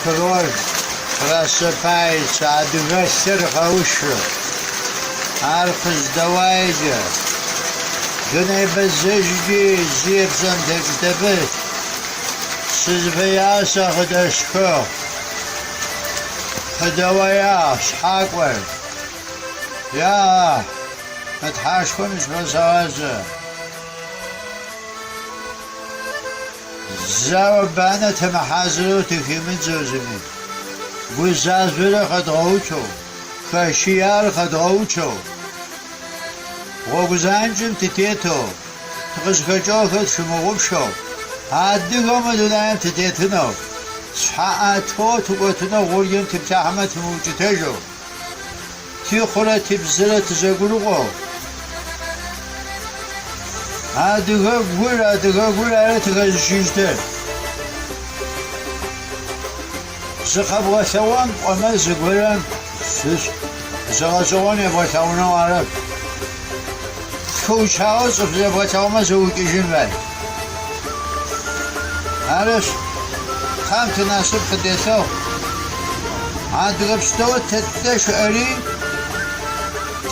Кроль, просыпается, а двигатель хауши. Архыз давайга. Гынай безжги, зипсан дектебы. Сызбияса худашко. Худавая, шхаквар. Я, отхашкон спасаваза. زبانه تم حضرت خیمه زوزمی گوزازبر خداوچو کشیار خداوچو وگوزانجم تیتو تقص خجا خد شما خوب شو عادی گام دونم تیتنو ساعتها تو گوتنا غوریم تیم تحمت موجته جو تی خوره تیم زره تزگرو گو عادیگه گوره تگزشیشته زخب وثوان وما زقولن زغزوان يبغون عرب كوش هاوس يبغون ما زوجين بعد عارف خام تناسب خديتو عاد قبستو تدش أري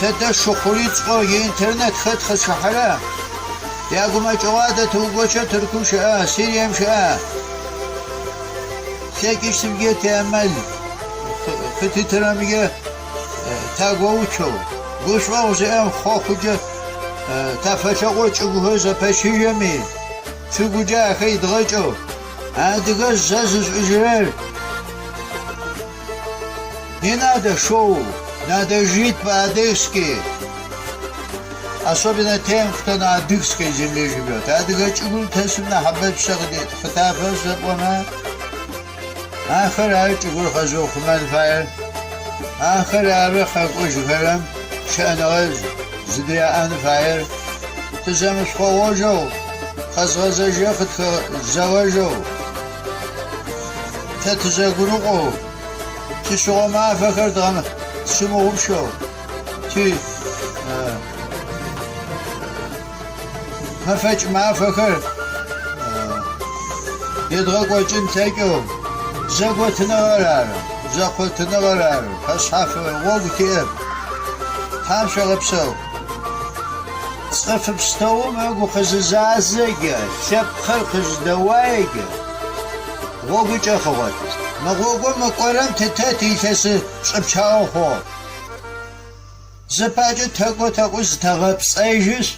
تدش شخوريت قوي إنترنت خد شحرة يا قوم جوادة توقوشة تركوش سيريم شاء سيكش تبقى تعمل خطي ترامية تاقوشو قوش واوزي خوخوجة تفشقو تشقوهزة بشيجمي تشقوجة خيد غجو عندك زازز اجرار نادا شو نادا جيت بعديسكي особенно тем, кто на адыгской земле живет. Адыга чугун тесумна хаббет шагдит. Хтафа сапона. آخر هاي تقول خزوق من فاير آخر هاي خاكوش فرم شأن غز زديا أن فاير تزمش خواجو خزغزة جاخد زواجو تتزاقنقو تسوغ ما فكر دغم سمو بشو تي ما فاج ما فكر يدغق وجن تاكو زغوتنا غرار فصحف وقتي هم شغبسو صف بستو ما قو خزازاجا شب خلق دوايجا وقت اخوات ما قو ما قرم تتاتي تس صبچاو خو زپاجو تاقو زتغبس ايجس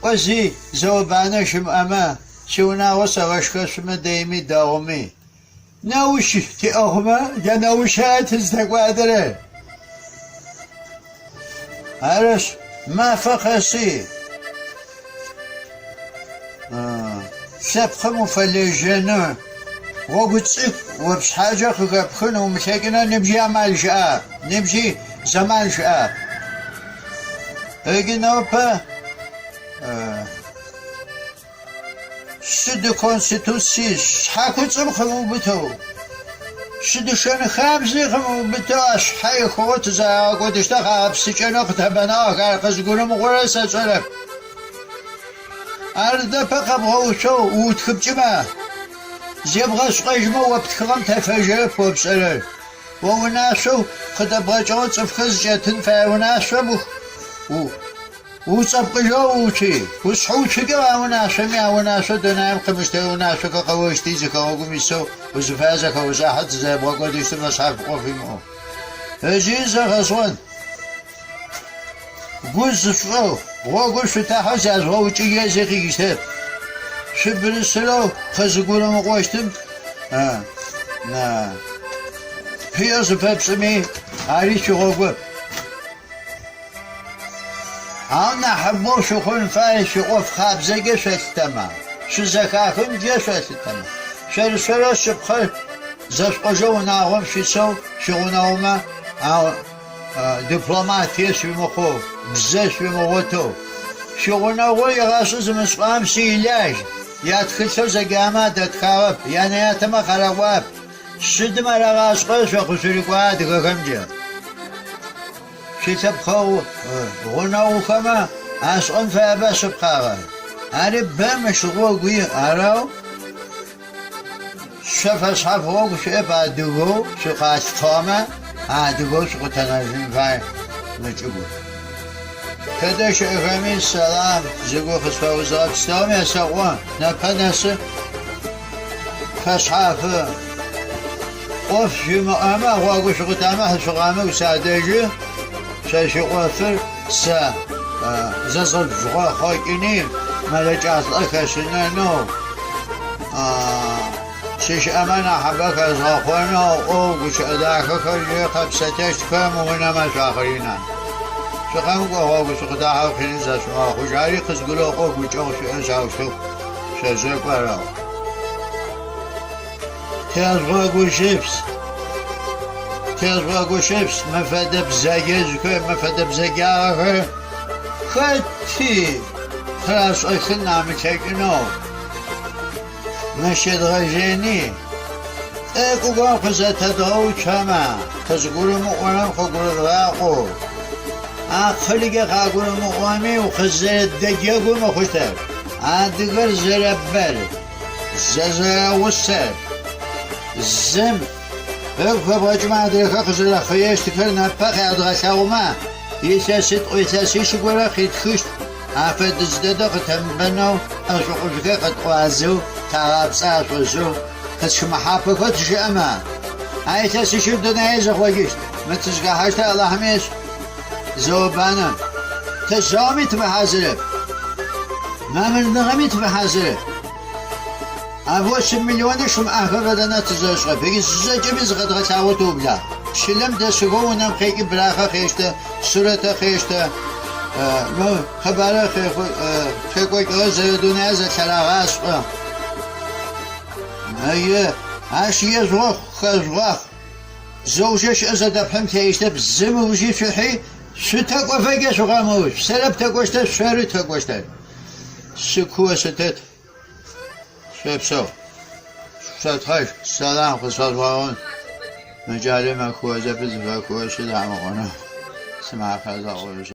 وزي زوبانا شم اما شونا وسغشكش مديمي داومي ناوش تي أغمى يا ناوشات استقوادره عرش ما فخسي سبخ مفلجنا وقلت وبس حاجة خبخنا ومشاكنا نمشي عمال شعب نمشي زمان شعب اجي نوبا شد کنستیتوسی حکومت خمو بتو شد شن خمسه خمو بتو اش حی خوت زا گذشته خمسه چنو خطبنا کار قزگونم قرصه چرا ارده فقط هوشو وتخب جما زبغش قجمه وبتخم تفجر فوبسره وناسو خطب جون صفخز جتن فوناسو وصفق جوتي وصحوتي وناسو دنايم قمشتي وناسو كقوشتي زكا وقميسو وزفازك وزاحت زي بوقود يشتم أصحاب قوفي مو هجيزة غصوان قوز شو وقوش فتاحو زازو وچي يزيقي يشتب شبر السلو خزقونا مقوشتم بيوز بابسمي عريشو غوغو أنا حبوا شخون فاي شقوف خابزة جشت تمام شو زكاكم جشت تمام شرشرة شبخل زشقجو ناهم شيسو شغناهما أو دبلوماتية شمخو بزاف شموتو شغناهو يغاسوز مسقام سيلاج ياتخلشو زقامات دتخاوب يعني ياتما خرابواب شد مرغاس قوش وخسوريكوات غمجة شتب خو غناو خما أسقن فابا سبقاغا أنا بمشغول قوي أراو شفاش حفوق شو بعد دقو شو قاس طامة دقو شو قتنازين فاي نجيبه كده شو إغامي السلام زقو خسفا وزغاب استوامي أساقوان نبنس فشحافة قف في مقامة واقو شو قتامة حسوقامة وسادجي شاشي قوفر سا ززل جغا خاكيني ملك أطلق سنانو شش أمانة حبك أزغاقونا وقوش أداك كل خبستش كم ونما شاخرينا شقام قوة شقداها وخنزة شما خجاري قزقلو قوة وجوش إنسا وشوف شزيق وراو تيازغاقو شيبس مفادب زاجز كي مفادب زاجاها خطي خلاص أخنا متكنو مشهد غجيني اكو قام خزت تدعو كما خزقول مقوام خقول غاقو خلق خاقول مقوامي وخزت دقيقو مخشتر دقر زربل ززا وسر زم اكو بجمع دريخا خزر خيش تكرنا بقى ادغساوما يساسد ويساسيش قولا خيت خشت عفد ازدادا ختنبنو اشوقشكي قد قوازو تعب ساعة وزو كتشم حابك وتشي أمان هاي تاسيشو دنيا زخوجيشت ما تسقاهاش تا الله حميش زوبانا تزامي تبحازره ما من نغمي تبحازره أبوش مليون شم أهفا بدنا تزاشغا بيجي زجاجة بيزغد غتاوتو بلا شلم دسقو ونم خيكي براخا خيشتا سورتا خيشتا نو خبره خيكوك غزر دنيا زتلاغاس ايه عاشية زوخ خزوخ زوجش ازا دفهم تيشتا بزم وجي شحي شو تقوى فيك شو غاموش سلب تقوشتا شارو تقوشتا سكوة ستت شبسو ستهاش سلام خصوص وارون مجالي ما كوزا بزفا كوشي دعم غنو سمع خزا غوش